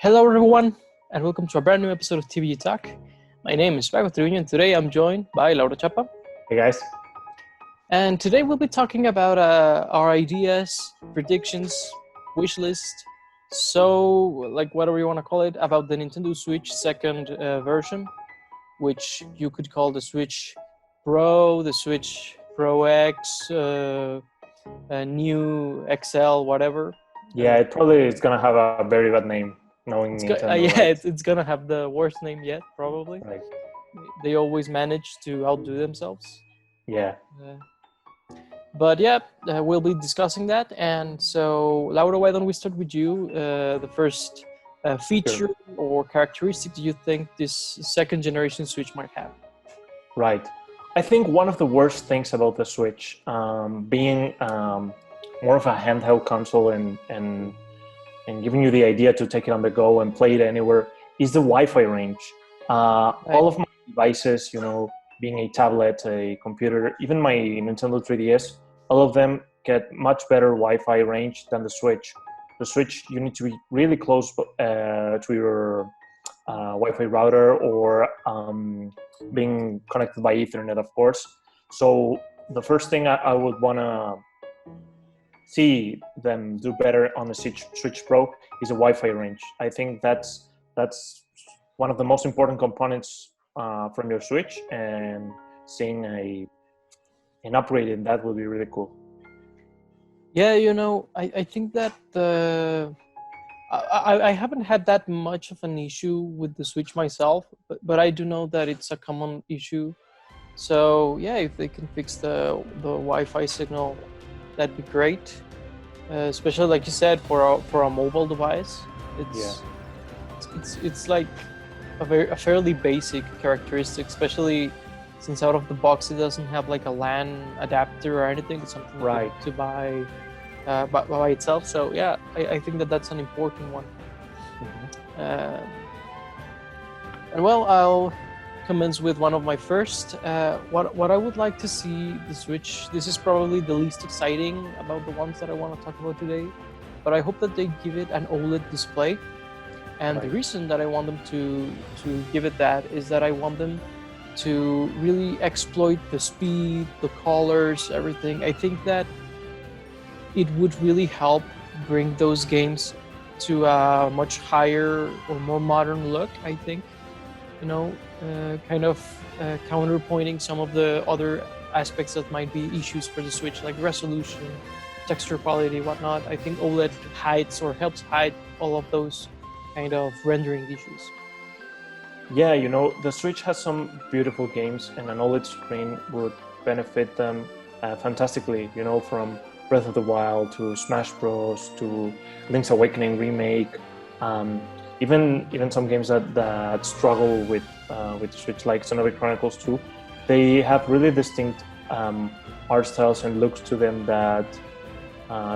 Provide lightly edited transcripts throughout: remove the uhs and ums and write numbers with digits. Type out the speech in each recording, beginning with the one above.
Hello everyone, and welcome to a brand new episode of TVG Talk. My name is Paco Treviño, and today I'm joined by Laura Chapa. Hey guys. And today we'll be talking about our ideas, predictions, wish list, so like whatever you want to call it, about the Nintendo Switch second version, which you could call the Switch Pro, the Switch Pro X, new XL, whatever. Yeah, it probably is gonna have a very bad name, knowing Nintendo. Right? It's gonna have the worst name yet, probably. Right. They always manage to outdo themselves. Yeah. But yeah, we'll be discussing that. And so, Laura, why don't we start with you? The first feature or characteristic do you think this second generation Switch might have? Right. I think one of the worst things about the Switch, being more of a handheld console and giving you the idea to take it on the go and play it anywhere, is the Wi-Fi range. All of my devices, being a tablet, a computer, even my Nintendo 3DS, all of them get much better Wi-Fi range than the Switch. The Switch, you need to be really close to your Wi-Fi router or being connected by Ethernet, of course. So the first thing I would want to see them do better on the Switch Pro is a Wi-Fi range. I think that's one of the most important components from your Switch, and seeing an upgrade in that will be really cool. Yeah, I think that I haven't had that much of an issue with the Switch myself, but I do know that it's a common issue. So yeah, if they can fix the Wi-Fi signal, that'd be great. Especially like you said, for a mobile device, it's like a fairly basic characteristic, especially since out of the box it doesn't have like a LAN adapter or anything. It's something to buy by itself. So yeah, I think that's an important one. Mm-hmm. And well, I'll commence with one of my first. What I would like to see the Switch. This is probably the least exciting about the ones that I want to talk about today, but I hope that they give it an OLED display. And the reason that I want them to give it that is that I want them to really exploit the speed, the colors, everything. I think that it would really help bring those games to a much higher or more modern look, I think. Kind of counterpointing some of the other aspects that might be issues for the Switch, like resolution, texture quality, whatnot. I think OLED hides or helps hide all of those kind of rendering issues. Yeah, the Switch has some beautiful games, and an OLED screen would benefit them fantastically, from Breath of the Wild to Smash Bros. To Link's Awakening Remake, even some games that struggle with the Switch, like Xenoblade Chronicles 2, they have really distinct art styles and looks to them that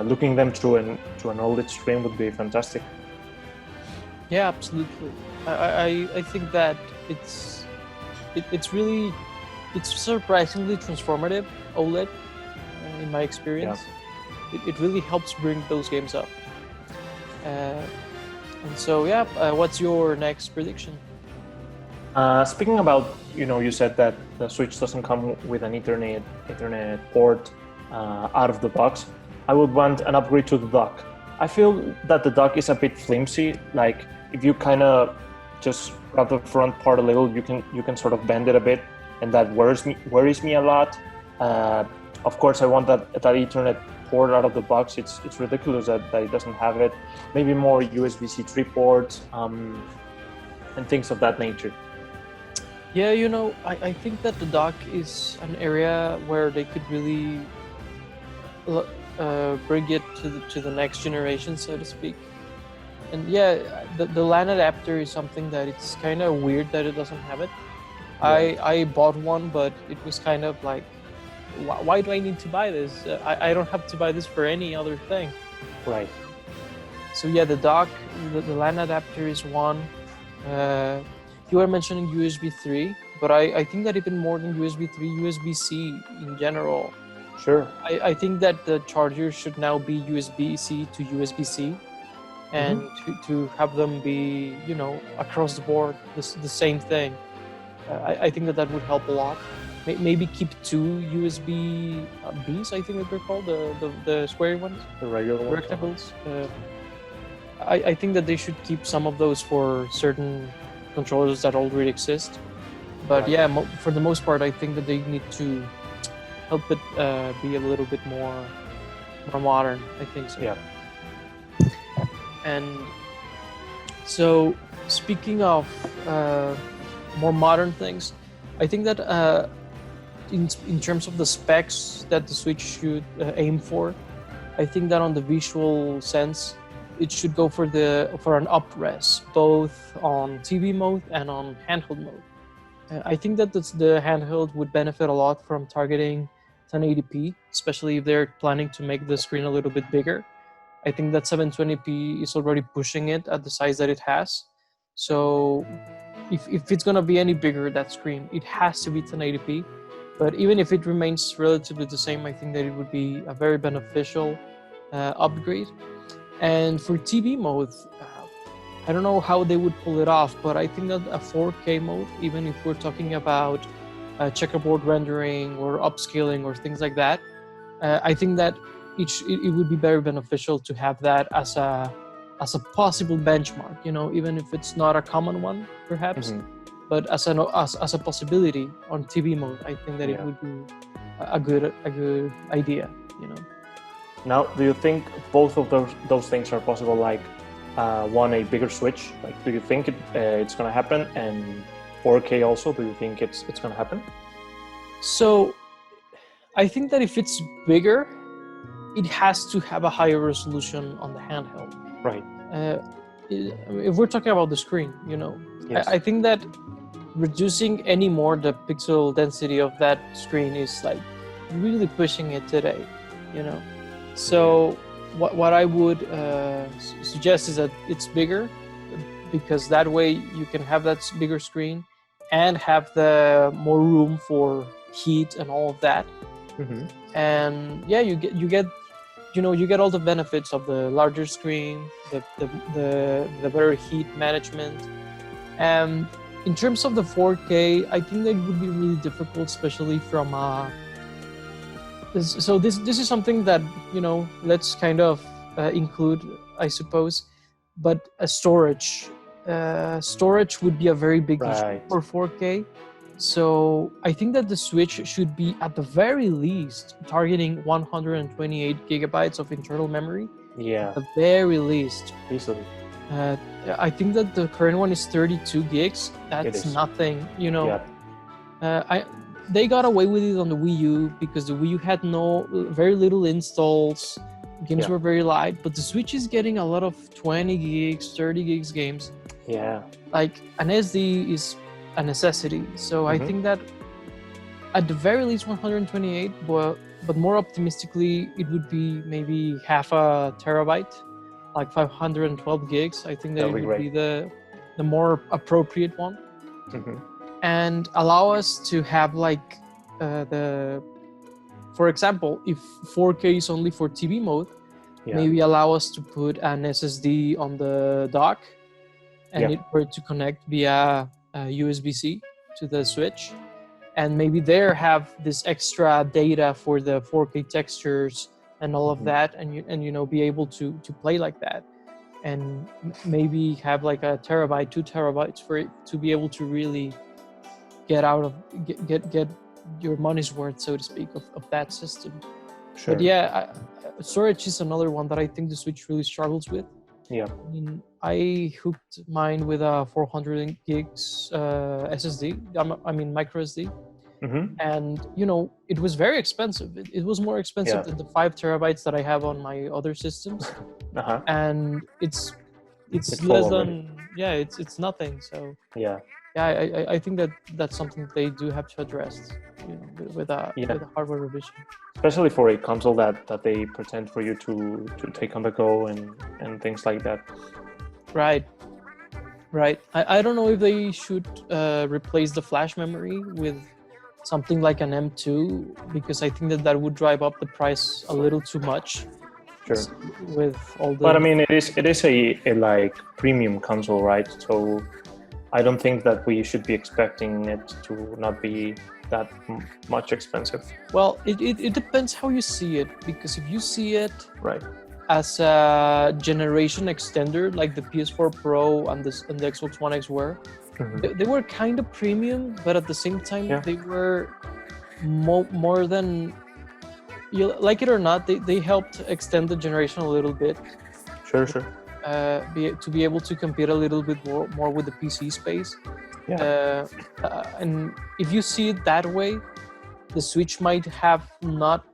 looking them through an OLED screen would be fantastic. Yeah, absolutely. I think that it's surprisingly transformative, OLED, in my experience. Yeah. It really helps bring those games up. And so, yeah, what's your next prediction? Speaking about, you said that the Switch doesn't come with an Ethernet port out of the box. I would want an upgrade to the dock. I feel that the dock is a bit flimsy. Like, if you kind of just grab the front part a little, you can sort of bend it a bit, and that worries me a lot. Of course, I want that Ethernet port out of the box. It's ridiculous that it doesn't have it. Maybe more USB-C 3 ports and things of that nature. Yeah, I think that the dock is an area where they could really bring it to the next generation, so to speak. And yeah, the LAN adapter is something that it's kind of weird that it doesn't have it. Yeah. I bought one, but it was kind of like, why do I need to buy this? I don't have to buy this for any other thing. Right. So yeah, the dock, the LAN adapter is one. You were mentioning USB 3, but I think that even more than USB 3, USB-C in general. Sure. I think that the charger should now be USB-C to USB-C. and to have them be, across the board the same thing. I think that would help a lot. Maybe keep 2 USB Bs, I think that they're called, the square ones, The regular ones. rectangles. I think that they should keep some of those for certain controllers that already exist. But Right. yeah, for the most part, I think that they need to help it be a little bit more modern. I think so. Yeah. And so, speaking of more modern things, I think that in terms of the specs that the Switch should aim for, I think that on the visual sense, it should go for an up-res, both on TV mode and on handheld mode. I think that the handheld would benefit a lot from targeting 1080p, especially if they're planning to make the screen a little bit bigger. I think that 720p is already pushing it at the size that it has. So if it's gonna be any bigger, that screen, it has to be 1080p. But even if it remains relatively the same, I think that it would be a very beneficial upgrade. And for TV mode, I don't know how they would pull it off, but I think that a 4K mode, even if we're talking about checkerboard rendering or upscaling or things like that, I think that it would be very beneficial to have that as a possible benchmark. Even if it's not a common one, perhaps, but as a possibility on TV mode, I think that it would be a good idea. Now, do you think both of those things are possible? Like, one, a bigger Switch. Like, do you think it's going to happen? And 4K also, do you think it's going to happen? So, I think that if it's bigger, it has to have a higher resolution on the handheld. Right. If we're talking about the screen, Yes. I think that reducing any more the pixel density of that screen is like really pushing it today. So what I would suggest is that it's bigger, because that way you can have that bigger screen and have the more room for heat and all of that. And yeah, you get all the benefits of the larger screen, the better heat management. And in terms of the 4K, I think that it would be really difficult, especially from so this is something that let's kind of include, I suppose, but a storage would be a very big issue for 4K. So I think that the Switch should be at the very least targeting 128 gigabytes of internal memory. Yeah. At the very least. Easily. I think that the current one is 32 gigs. That's nothing, They got away with it on the Wii U because the Wii U had very little installs. Games were very light, but the Switch is getting a lot of 20 gigs, 30 gigs games. Yeah. Like an SD is a necessity. So I think that at the very least 128, but more optimistically, it would be maybe half a terabyte, like 512 gigs. I think that it would be the more appropriate one. And allow us to have like for example, if 4K is only for TV mode, maybe allow us to put an SSD on the dock and for it to connect via USB-C to the Switch, and maybe there have this extra data for the 4K textures and all of that, and be able to play like that, and maybe have like a terabyte, 2 terabytes for it to be able to really get your money's worth, so to speak, of that system. Sure. But yeah, storage is another one that I think the Switch really struggles with. Yeah. I mean, I hooked mine with a 400 gigs SSD. I mean micro SD. And it was very expensive. It was more expensive than the 5 terabytes that I have on my other systems. And it's less than it's nothing. So yeah, I think that that's something they do have to address, with a hardware revision. Especially for a console that they pretend for you to take on the go and things like that. Right. I don't know if they should replace the flash memory with something like an M2, because I think that would drive up the price a little too much. Sure. with all the. But I mean, it is a like premium console, right? So I don't think that we should be expecting it to not be that much expensive. Well, it depends how you see it, because if you see it Right. as a generation extender, like the PS4 Pro and the Xbox One X were, they were kind of premium, but at the same time, they were more than, you like it or not, they helped extend the generation a little bit. Sure. To be able to compete a little bit more with the PC space. And if you see it that way, the Switch might have not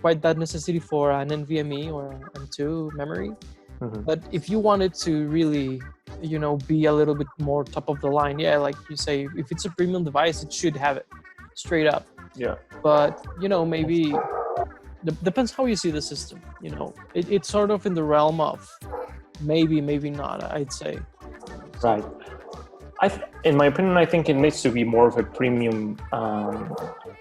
quite that necessity for an NVMe or an M2 memory. But if you wanted to really, be a little bit more top of the line, like you say, if it's a premium device, it should have it straight up. Yeah. But maybe depends how you see the system. It's sort of in the realm of maybe not, I'd say. Right. In my opinion, I think it needs to be more of a premium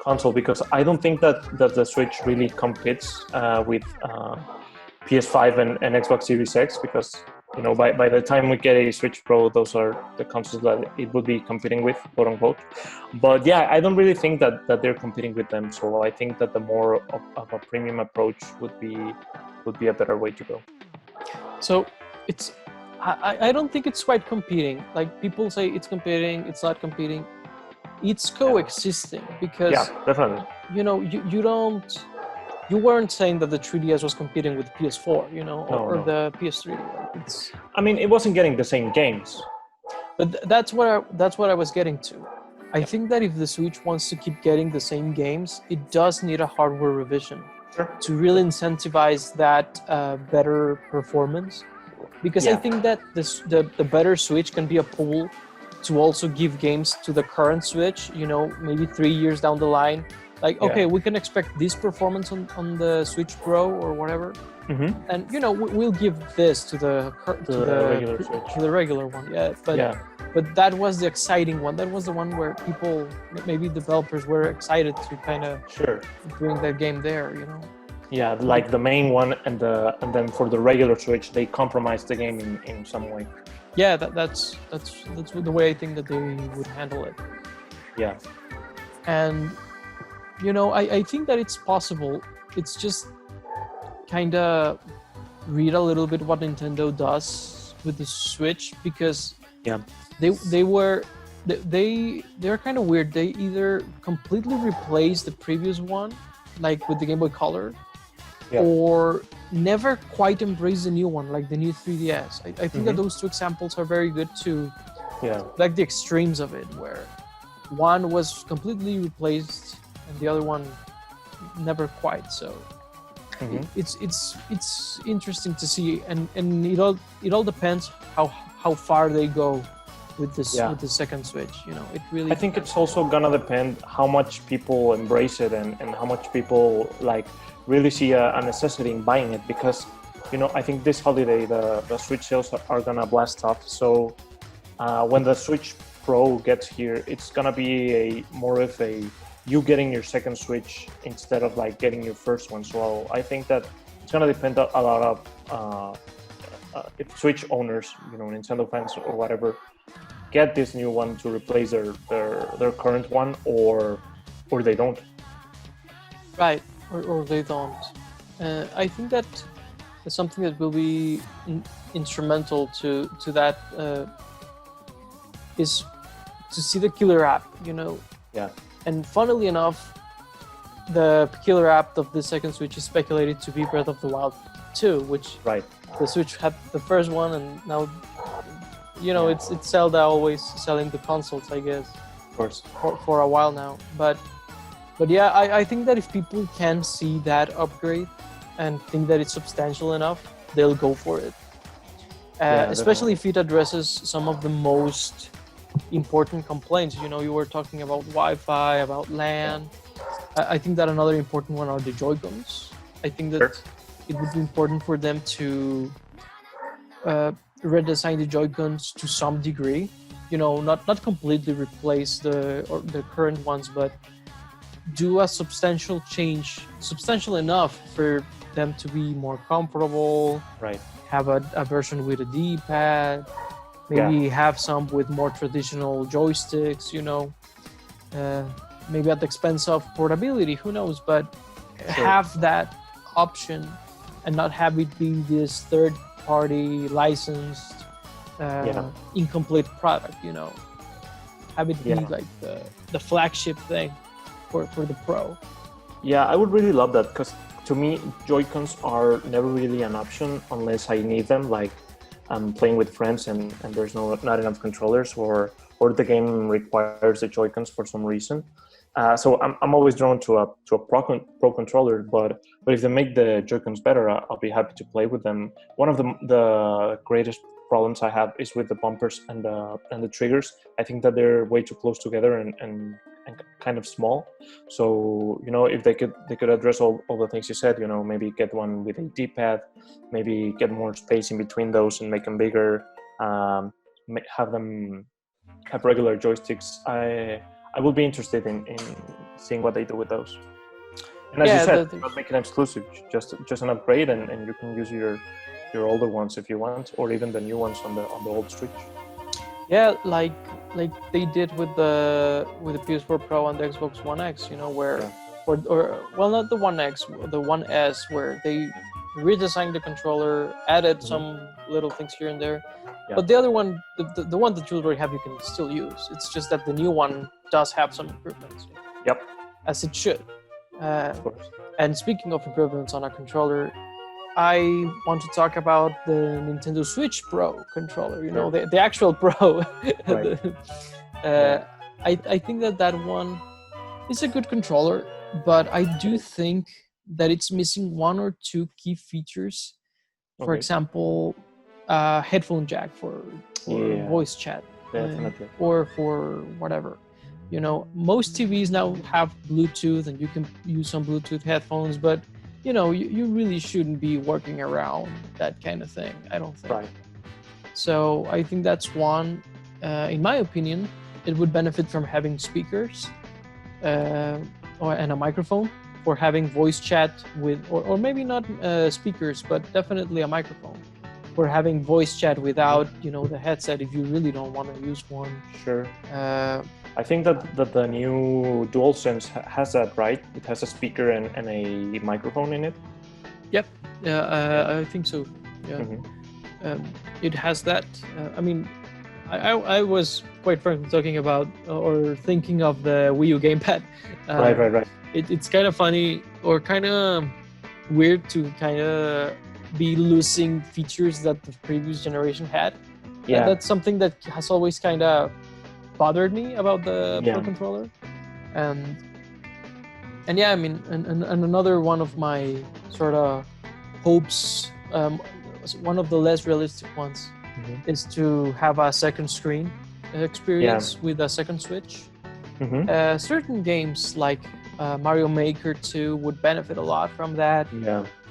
console, because I don't think that the Switch really competes with PS5 and Xbox Series X, because by the time we get a Switch Pro, those are the consoles that it would be competing with, quote unquote. But yeah, I don't really think that they're competing with them. So I think that the more of a premium approach would be a better way to go. So I don't think it's quite competing. Like, people say it's competing, it's not competing. It's coexisting, because definitely. You weren't saying that the 3DS was competing with PS4, or the PS3. I mean, it wasn't getting the same games. But that's what I was getting to. I think that if the Switch wants to keep getting the same games, it does need a hardware revision to really incentivize that better performance. Because I think that the better Switch can be a pull to also give games to the current Switch, maybe 3 years down the line. Like, okay, we can expect this performance on the Switch Pro or whatever. And, we'll give this to the regular Switch. To the regular one, But that was the exciting one. That was the one where people, maybe developers, were excited to kind of bring that game there, Yeah, like the main one, and then for the regular Switch, they compromised the game in some way. Yeah, that's the way I think that they would handle it. Yeah. And I think that it's possible. It's just kind of read a little bit what Nintendo does with the Switch, because they're kind of weird. They either completely replace the previous one, like with the Game Boy Color, or never quite embrace the new one, like the new 3DS. I think that those two examples are very good to, like the extremes of it, where one was completely replaced and the other one never quite. So it's interesting to see, and it all depends how far they go with this with the second Switch. It really. I think it's also gonna depend how much people embrace it and how much people like really see a necessity in buying it, because I think this holiday the Switch sales are gonna blast off. So when the Switch Pro gets here, it's gonna be more of a you getting your second Switch instead of like getting your first one. So I think that it's gonna depend a lot of if Switch owners, Nintendo fans or whatever, get this new one to replace their current one, or they don't. Right, or they don't. I think that is something that will be instrumental to that is to see the killer app, Yeah. And funnily enough, the killer app of the second Switch is speculated to be Breath of the Wild 2, which the Switch had the first one, and now it's Zelda always selling the consoles, I guess. Of course. For a while now, but yeah, I think that if people can see that upgrade and think that it's substantial enough, they'll go for it. Especially if it addresses some of the most important complaints. You were talking about Wi-Fi, about LAN. I think that another important one are the Joy-Cons. I think that it would be important for them to redesign the Joy-Cons to some degree. Not completely replace the current ones, but do a substantial change, substantial enough for them to be more comfortable. Right. Have a version with a D-pad, maybe have some with more traditional joysticks, maybe at the expense of portability, who knows, but have that option and not have it be this third-party licensed incomplete product, have it be like the flagship thing for the Pro. Yeah, I would really love that, because to me, Joy-Cons are never really an option unless I need them, like I'm playing with friends and there's not enough controllers, or the game requires the Joy-Cons for some reason. So I'm always drawn to a Pro controller, but if they make the Joy-Cons better, I'll be happy to play with them. One of the greatest problems I have is with the bumpers and the triggers. I think that they're way too close together and kind of small. So if they could address all the things you said, maybe get one with a D-pad, maybe get more space in between those and make them bigger, have them have regular joysticks. I will be interested in seeing what they do with those. And as you said, not make it exclusive, just an upgrade, and you can use your older ones if you want, or even the new ones on the old Switch. Yeah, like they did with the PS4 Pro and the Xbox One X, where or not the One X, the One S, where they redesigned the controller, added some little things here and there. Yeah. But the other one, the one that you already have, you can still use. It's just that the new one does have some improvements. Yep. As it should. Of course. And speaking of improvements on a controller, I want to talk about the Nintendo Switch Pro controller, the actual Pro. Right. I think that one is a good controller, but I do think that it's missing one or two key features. For example, headphone jack for voice chat. Definitely. Or for whatever. Most TVs now have Bluetooth, and you can use some Bluetooth headphones, but you really shouldn't be working around that kind of thing, I don't think. Right. So I think that's one. In my opinion, it would benefit from having speakers and a microphone, for having voice chat with, or maybe not speakers, but definitely a microphone, for having voice chat without, the headset if you really don't want to use one. Sure. I think that the new DualSense has that, right? It has a speaker and a microphone in it. Yep. I think so. Yeah. It has that. I was quite frankly talking about or thinking of the Wii U gamepad. Right. It's kind of funny or kind of weird to kind of be losing features that the previous generation had. Yeah. That's something that has always kind of bothered me about the Pro controller. And yeah, and another one of my sort of hopes, one of the less realistic ones, is to have a second screen experience with a second Switch. Certain games like Mario Maker 2 would benefit a lot from that.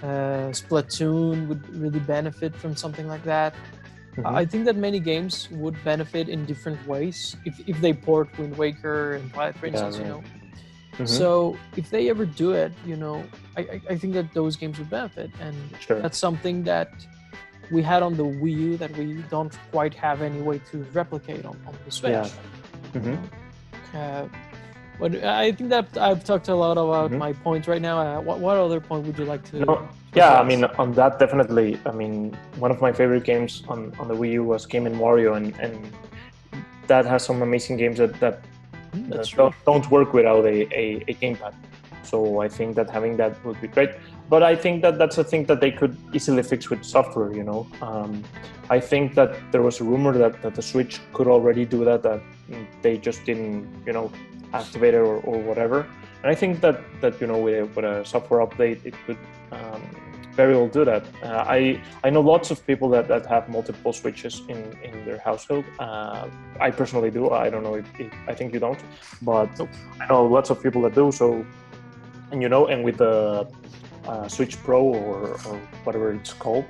Splatoon would really benefit from something like that. I think that many games would benefit in different ways if they port Wind Waker and Twilight Princess, So if they ever do it, I think that those games would benefit, and that's something that we had on the Wii U that we don't quite have any way to replicate on the Switch. But I think that I've talked a lot about my points right now. What other point would you like to? On that, definitely. One of my favorite games on the Wii U was Game & Wario, and that has some amazing games that don't work without a gamepad. So I think that having that would be great. But I think that that's a thing that they could easily fix with software, I think that there was a rumor that the Switch could already do that they just didn't, activate it or whatever. And I think that with a software update, it could very well do that. I know lots of people that have multiple Switches in their household. I personally do. I don't know if I think you don't, but I know lots of people that do. So, and with the Switch Pro or whatever it's called,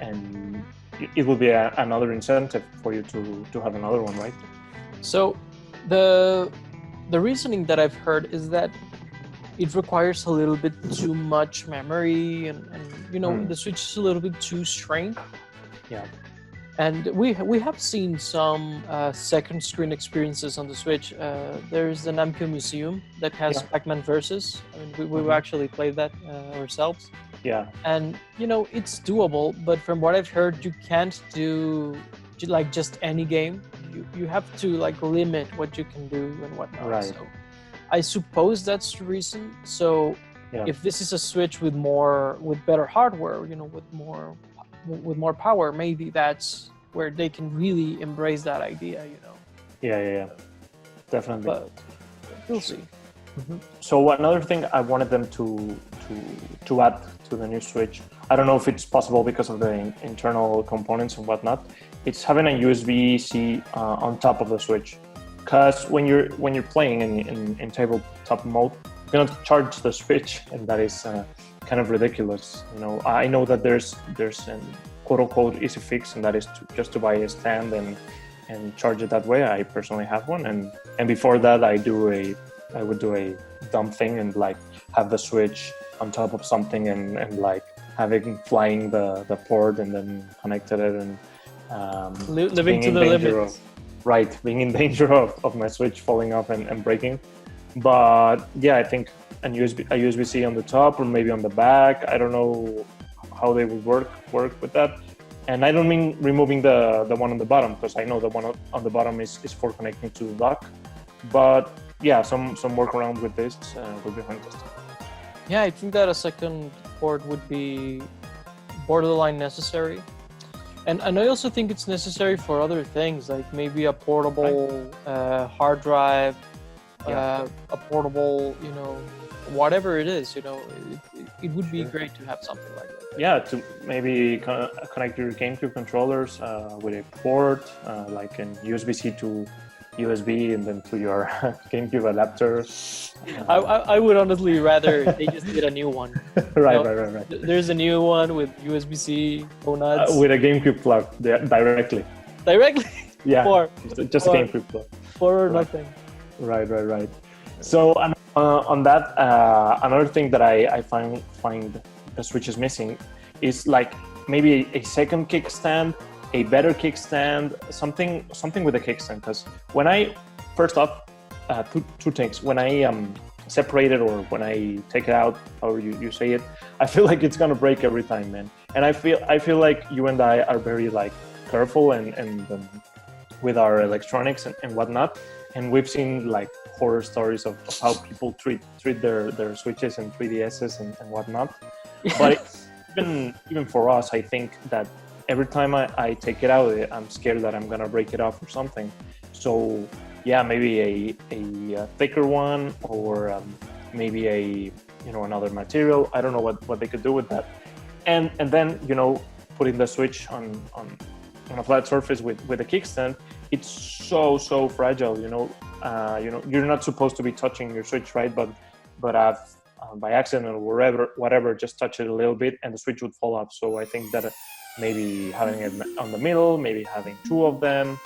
and it will be another incentive for you to have another one, right? So the reasoning that I've heard is that it requires a little bit too much memory, and you know, the Switch is a little bit too strained. Yeah. And we have seen some second screen experiences on the Switch. There's the Namco Museum that has Pac-Man Versus. I mean, we actually played that ourselves. Yeah. And you know, it's doable, but from what I've heard, you can't do like just any game. You have to like limit what you can do and whatnot. Right. So I suppose that's the reason. So if this is a Switch with better hardware, you know, with more power, maybe that's where they can really embrace that idea, you know. Yeah, definitely. But we'll see. So another thing I wanted them to add to the new Switch, I don't know if it's possible because of the internal components and whatnot, it's having a USB-C on top of the Switch. Because when you're playing in tabletop mode, you cannot charge the Switch, and that is kind of ridiculous. You know, I know that there's an quote-unquote easy fix, and that is just to buy a stand and charge it that way. I personally have one, and before that I would do a dumb thing and like have the Switch on top of something and like having flying the port and then connected it and living to the limits. Right, being in danger of my Switch falling off and breaking. But yeah, I think a USB-C on the top or maybe on the back. I don't know how they would work with that. And I don't mean removing the one on the bottom, because I know the one on the bottom is for connecting to the dock. But yeah, some workaround with this would be fantastic. Yeah, I think that a second port would be borderline necessary. And I also think it's necessary for other things, like maybe a portable hard drive, a portable, you know, whatever it is, you know, it would be great to have something like that. Yeah, to maybe connect your GameCube controllers with a port, like an USB-C to USB and then to your GameCube adapter. I would honestly rather they just did a new one. Right. There's a new one with USB-C, nuts. With a GameCube plug directly. Directly? Yeah, just GameCube plug. For nothing. Right. So on that, another thing that I find the Switch is missing is like maybe a second kickstand, a better kickstand, something with a kickstand. Because when I first off, two things. When I separate it or when I take it out, however you say it, I feel like it's gonna break every time, man. And I feel like you and I are very like careful and with our electronics and whatnot. And we've seen like horror stories of how people treat their Switches and 3DSs and whatnot. But even for us, I think that every time I take it out, I'm scared that I'm gonna break it off or something. So yeah, maybe a thicker one or maybe another material. I don't know what they could do with that. And then putting the Switch on a flat surface with a kickstand, it's so fragile. You're not supposed to be touching your Switch, right? But by accident or whatever, just touch it a little bit and the Switch would fall off. So I think that maybe having it on the middle, maybe having two of them,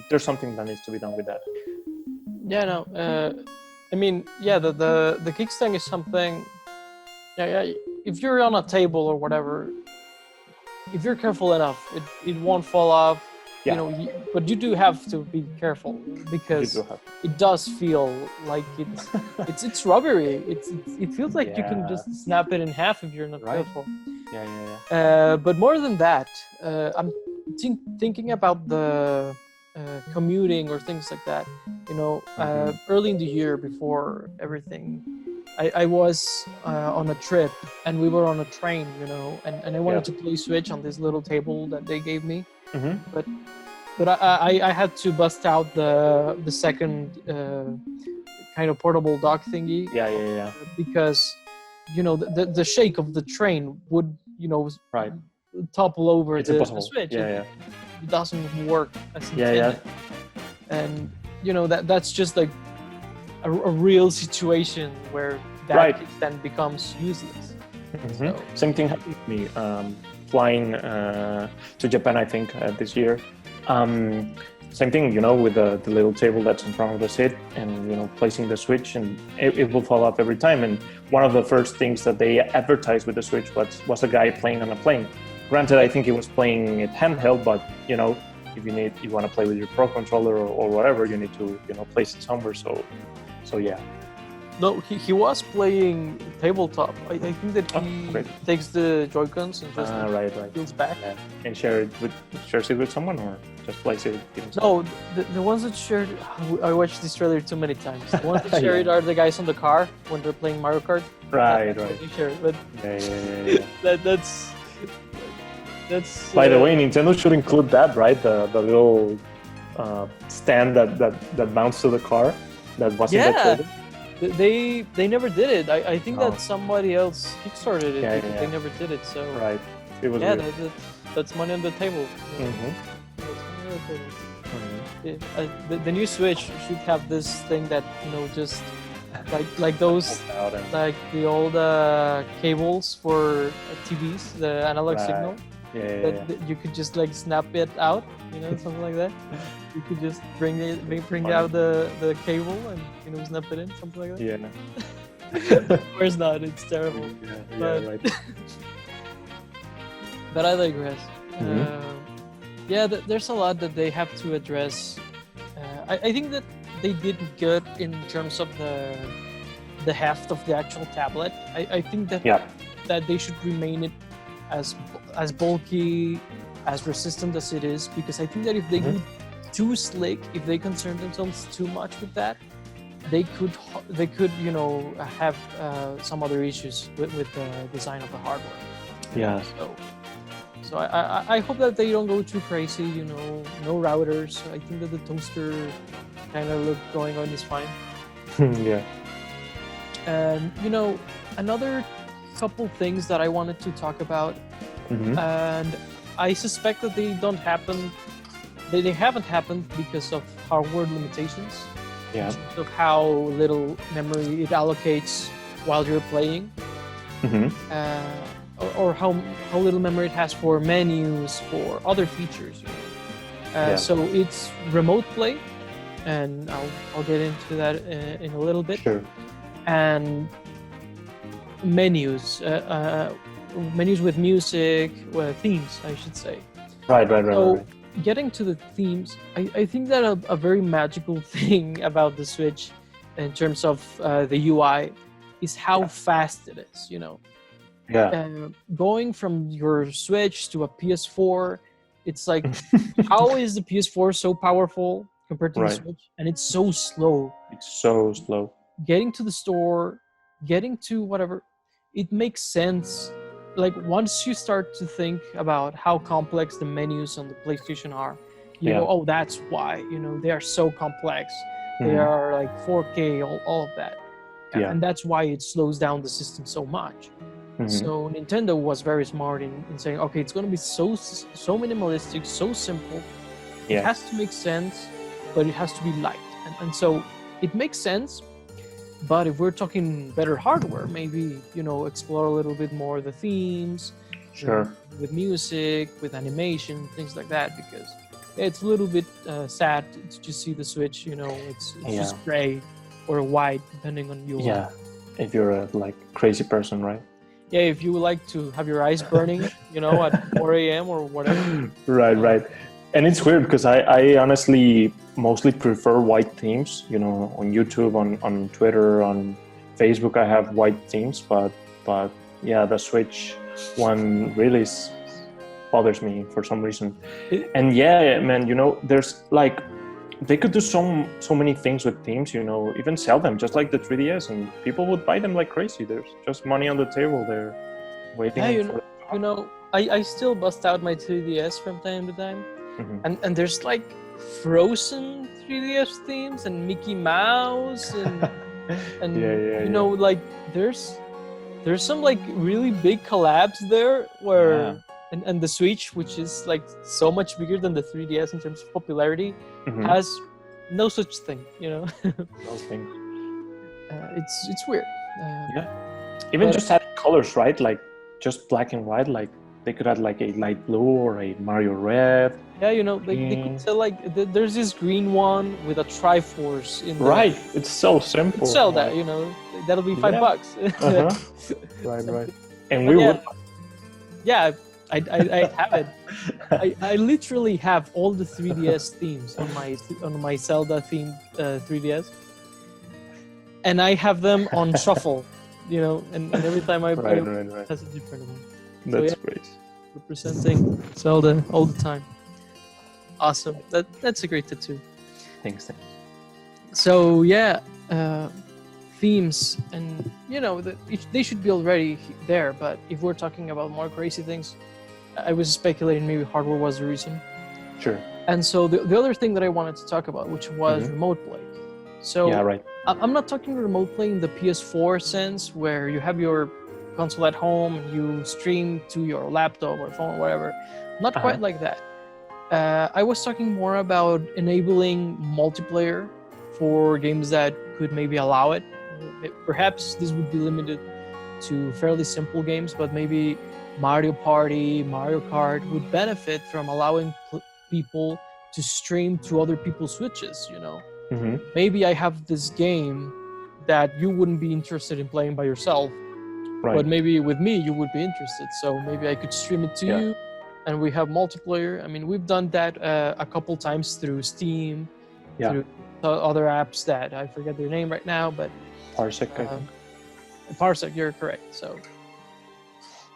there's something that needs to be done with that. Yeah, no. I mean, yeah, the kickstand is something. Yeah. If you're on a table or whatever, if you're careful enough, it won't fall off. Yeah. But you do have to be careful because it does feel like it's rubbery. It feels like you can just snap it in half if you're not careful. Yeah. But more than that, I'm thinking about the commuting or things like that. Early in the year before everything, I was on a trip and we were on a train, and I wanted to play Switch on this little table that they gave me. Mm-hmm. But I had to bust out the second kind of portable dock thingy. Yeah. Because the shake of the train would topple over the Switch. Yeah. It doesn't work as intended. And that's just like a real situation where that kickstand becomes useless. Mm-hmm. So, same thing happened to me flying to Japan, I think, this year. Same thing, you know, with the little table that's in front of the seat, and you know, placing the Switch, and it will fall off every time. And one of the first things that they advertised with the Switch was a guy playing on a plane. Granted, I think he was playing it handheld, but you know, if you want to play with your Pro controller or whatever, you need to, you know, place it somewhere. So yeah. No, he was playing tabletop. I think that he takes the Joy-Cons and just right. peels back. Yeah. And shares it with someone, or just plays it himself? No, the ones that shared, I watched this trailer too many times. The ones that share it are the guys on the car when they're playing Mario Kart. Right. They share it, but Yeah. that's. By the way, Nintendo should include that, right? The little stand that mounts to the car that wasn't that trailer. They never did it. I think that somebody else kickstarted it. Yeah. They never did it. So right, it was that's money on the table. You know? That's money on the table. The new Switch should have this thing that, you know, just like those like the old cables for TVs, the analog signal. That you could just like snap it out, you know, something like that. You could just bring out the cable and, you know, snap it in, something like that. Yeah. Of course not. It's terrible. Right. But I digress. There's a lot that they have to address. I think that they did good in terms of the heft of the actual tablet. I think that they should remain it as bulky, as resistant as it is, because I think that if they go too slick, if they concern themselves too much with that, they could you know, have some other issues with the design of the hardware. Yeah. So I hope that they don't go too crazy. You know, no routers. I think that the toaster kind of look going on is fine. Yeah. And you know, another couple things that I wanted to talk about, and I suspect that they don't happen. They haven't happened because of hardware limitations. Yeah. Of how little memory it allocates while you're playing, or how little memory it has for menus, for other features. You know? So it's remote play, and I'll get into that in a little bit. Sure. And menus with music, themes, I should say. Right. Getting to the themes, I think that a very magical thing about the Switch in terms of the UI is how fast it is, you know. Going from your Switch to a PS4, it's like, how is the PS4 so powerful compared to the Switch? And it's so slow. Getting to the store, getting to whatever, it makes sense. Like, once you start to think about how complex the menus on the PlayStation are, you go, oh, that's why, you know, they are so complex. They are like 4K, all of that. And that's why it slows down the system so much. So Nintendo was very smart in saying, okay, it's going to be so minimalistic, so simple. It has to make sense, but it has to be light. And so it makes sense. But if we're talking better hardware, maybe, you know, explore a little bit more the themes, with music, with animation, things like that, because it's a little bit sad to just see the Switch, you know, it's just gray or white, depending on your... Yeah, if you're a like crazy person, right? Yeah, if you would like to have your eyes burning, you know, at 4 a.m. or whatever. Right. And it's weird because I honestly mostly prefer white themes, you know, on YouTube, on Twitter, on Facebook, I have white themes, but yeah, the Switch one really bothers me for some reason. And yeah, man, you know, there's like, they could do so many things with themes, you know, even sell them just like the 3DS, and people would buy them like crazy. There's just money on the table there waiting. Yeah, you know, I still bust out my 3DS from time to time. And there's like Frozen 3DS themes and Mickey Mouse and you know, like there's some like really big collabs there where and the Switch, which is like so much bigger than the 3DS in terms of popularity, has no such thing, you know. Those things. It's weird. Even just add colors, right? Like just black and white. Like they could add like a light blue or a Mario red. Yeah, they could sell like there's this green one with a Triforce in there. Right, it's so simple. Sell that, that'll be $5. Right. And But we yeah, would. yeah, I have it. I literally have all the 3DS themes on my Zelda themed 3DS, and I have them on shuffle, and every time I Right. has a different one. That's So, great. representing Zelda all the time. Awesome. That's a great tattoo. Thanks. So yeah, themes, and they should be already there. But if we're talking about more crazy things, I was speculating maybe hardware was the reason. Sure. And so the other thing that I wanted to talk about, which was remote play. So yeah, right. I'm not talking remote play in the PS4 sense, where you have your console at home, you stream to your laptop or phone or whatever. Not quite like that. I was talking more about enabling multiplayer for games that could maybe allow it. Perhaps this would be limited to fairly simple games, but maybe Mario Party, Mario Kart would benefit from allowing people to stream to other people's Switches, Maybe I have this game that you wouldn't be interested in playing by yourself, but maybe with me you would be interested. So maybe I could stream it to you, and we have multiplayer. I mean, we've done that a couple times through Steam, through other apps that I forget their name right now, but Parsec, I think. Parsec, you're correct. So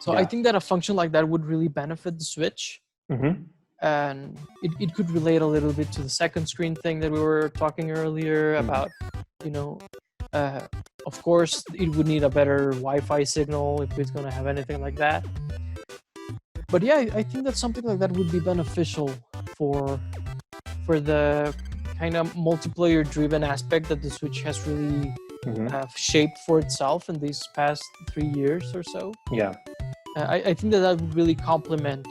I think that a function like that would really benefit the Switch. And it could relate a little bit to the second screen thing that we were talking earlier about, of course, it would need a better Wi-Fi signal if it's going to have anything like that. But yeah, I think that something like that would be beneficial for the kind of multiplayer-driven aspect that the Switch has really shaped for itself in these past 3 years or so. Yeah. I think that would really complement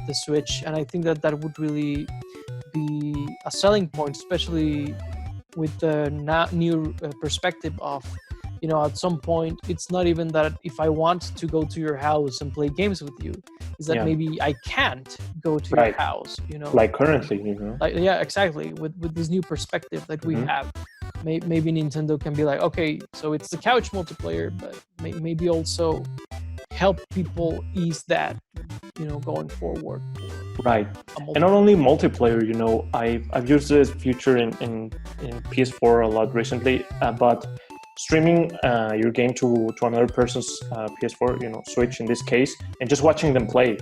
the Switch, and I think that would really be a selling point, especially with the new perspective of, at some point, it's not even that if I want to go to your house and play games with you, is that maybe I can't go to your house, Like currently, Like, yeah, exactly. With this new perspective that we have, maybe Nintendo can be like, okay, so it's the couch multiplayer, but maybe also help people ease that, going forward. Right. And not only multiplayer, I've used this feature in PS4 a lot recently, but streaming your game to another person's PS4, Switch in this case, and just watching them play.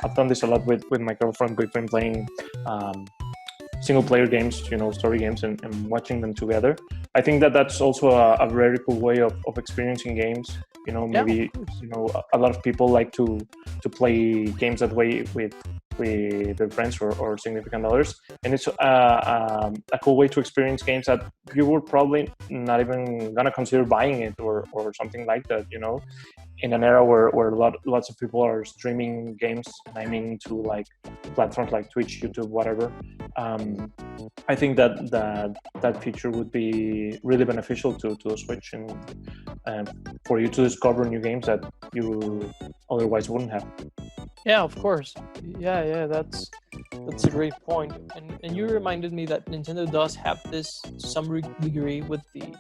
I've done this a lot with my girlfriend. We've been playing single-player games, story games, and watching them together. I think that's also a very cool way of experiencing games. Maybe a lot of people like to play games that way with their friends or significant others, and it's a cool way to experience games that you were probably not even gonna consider buying it or something like that. In an era where lots of people are streaming games, and I mean to like platforms like Twitch, YouTube, whatever. I think that feature would be really beneficial to the Switch and for you to discover new games that you otherwise wouldn't have. Yeah, of course. Yeah, that's a great point. And you reminded me that Nintendo does have this to some degree with the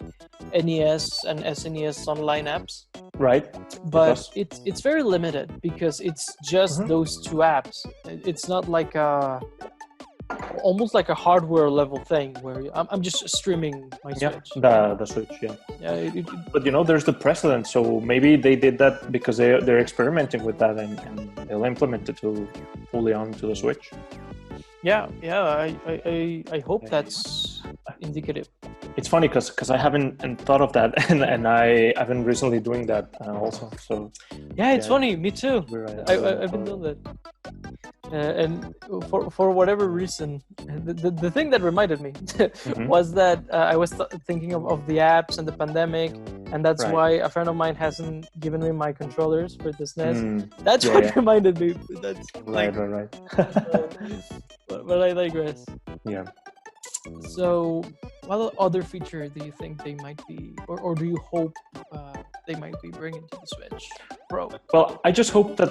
NES and SNES online apps. Right. But it's very limited because it's just those two apps. It's not like almost like a hardware level thing where I'm just streaming my Switch. The Switch, yeah. But there's the precedent, so maybe they did that because they're experimenting with that and they'll implement it fully onto the Switch. Yeah, I hope that's indicative. It's funny because I haven't thought of that, and I've been recently doing that also. So yeah, it's funny. Me too. I've been doing that. And for whatever reason, the thing that reminded me was that I was thinking of the apps and the pandemic, and that's why a friend of mine hasn't given me my controllers for this NES. That's what reminded me. That's right. But I digress. Yeah. So, what other feature do you think they might be, or do you hope they might be bringing to the Switch Pro. Well, I just hope that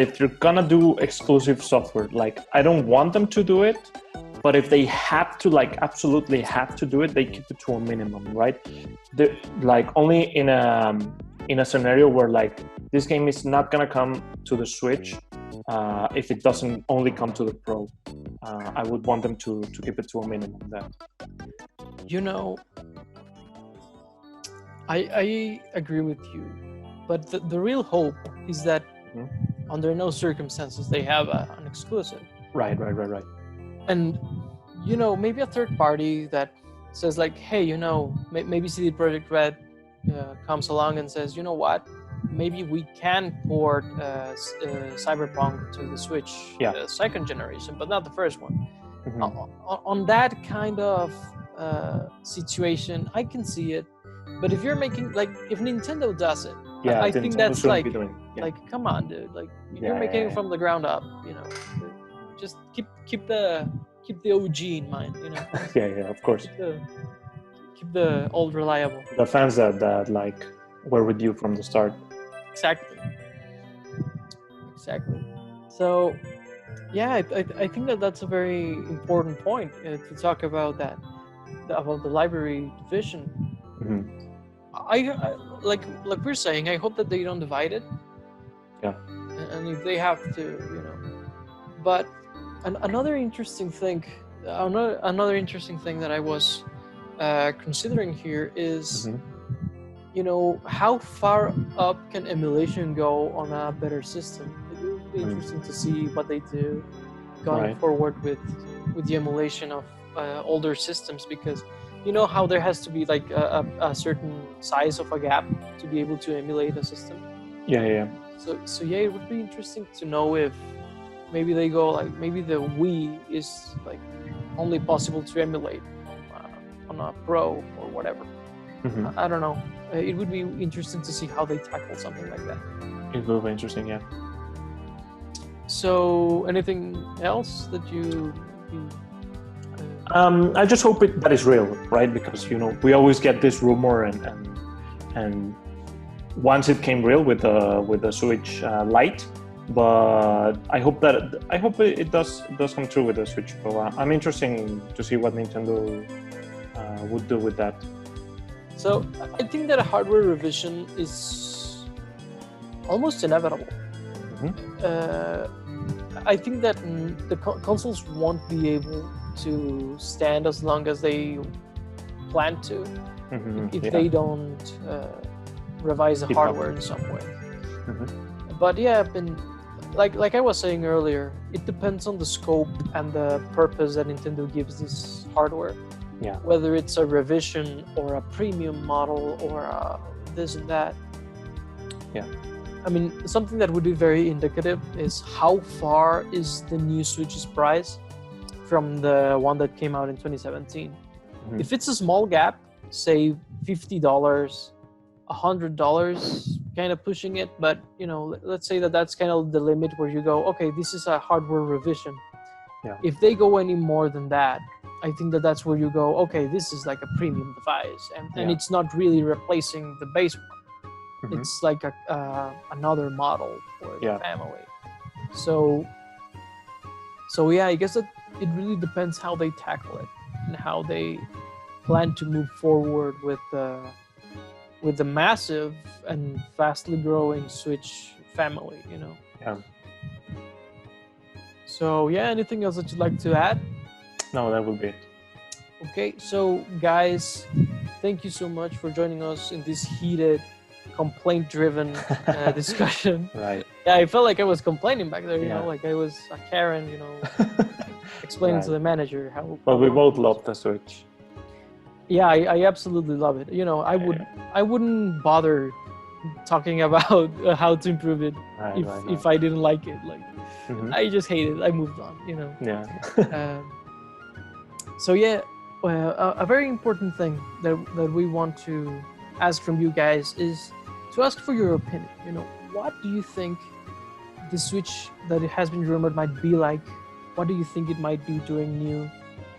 if they're gonna do exclusive software, like I don't want them to do it, but if they have to, like absolutely have to do it, they keep it to a minimum, right? Like only in a scenario where like this game is not gonna come to the Switch, if it doesn't only come to the Pro, I would want them to keep it to a minimum then. You know, I agree with you, but the real hope is that under no circumstances they have an exclusive. Right. And you know, maybe a third party that says like, hey, you know, maybe CD Projekt Red comes along and says, you know what, maybe we can port Cyberpunk to the Switch second generation, but not the first one. On that kind of situation, I can see it. But if you're making, like, if Nintendo does it, I think that's like, come on, dude, like you're making it from the ground up, you know. Just keep the OG in mind, you know. Yeah, of course. Keep the old reliable. The fans that like were with you from the start. Exactly. So, yeah, I think that's a very important point to talk about about the library division. I like we're saying, I hope that they don't divide it. Yeah. And if they have to, you know. But another interesting thing that I was considering here is, you know, how far up can emulation go on a better system? It would be interesting to see what they do going forward with the emulation of older systems, because you know how there has to be like a certain size of a gap to be able to emulate a system. Yeah. So yeah, it would be interesting to know if maybe they go like, maybe the Wii is like only possible to emulate on a Pro or whatever. I don't know. It would be interesting to see how they tackle something like that. It will be interesting, yeah. So, anything else that you? I just hope that is real, right? Because you know we always get this rumor, and once it came real with the Switch Lite, but I hope it does come true with the Switch Pro. I'm interested to see what Nintendo would do with that. So I think that a hardware revision is almost inevitable. I think that the consoles won't be able to stand as long as they plan to if they don't revise the hardware in some way. But yeah, like I was saying earlier, it depends on the scope and the purpose that Nintendo gives this hardware. Yeah. Whether it's a revision or a premium model or this and that. Yeah. I mean, something that would be very indicative is how far is the new Switch's price from the one that came out in 2017. If it's a small gap, say $50, $100, kind of pushing it, but you know, let's say that that's kind of the limit where you go, okay, this is a hardware revision. Yeah. If they go any more than that, I think that that's where you go, okay, this is like a premium device, and it's not really replacing the base one. It's like another model for the family. So yeah, I guess that it really depends how they tackle it and how they plan to move forward with the massive and fastly growing Switch family, you know. Yeah. So yeah, anything else that you'd like to add? No, that would be it. Okay, so guys, thank you so much for joining us in this heated, complaint-driven discussion. Right. Yeah, I felt like I was complaining back there, you know, like I was a Karen, you know, explaining to the manager how. But we both love the Switch. Yeah, I absolutely love it. You know, I wouldn't bother talking about how to improve it if I didn't like it. Like, I just hate it. I moved on, you know. Yeah. So yeah, a very important thing that we want to ask from you guys is to ask for your opinion. You know, what do you think the Switch that it has been rumored might be like? What do you think it might be doing new?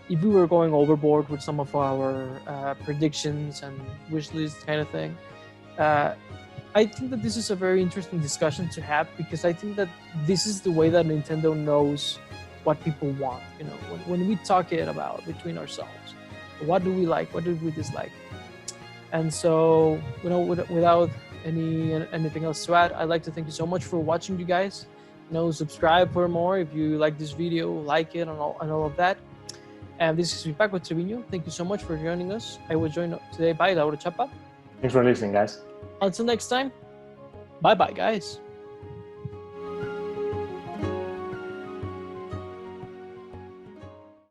If we were going overboard with some of our predictions and wish list kind of thing, I think that this is a very interesting discussion to have, because I think that this is the way that Nintendo knows what people want. You know, when we talk it about between ourselves, what do we like, what do we dislike, and so, you know, without anything else to add, I'd like to thank you so much for watching, you guys. You know, subscribe for more if you like this video, like it, and all of that. And this is Paco Trevino. Thank you so much for joining us. I was joined today by Laura Chapa. Thanks for listening, guys. Until next time, bye bye, guys.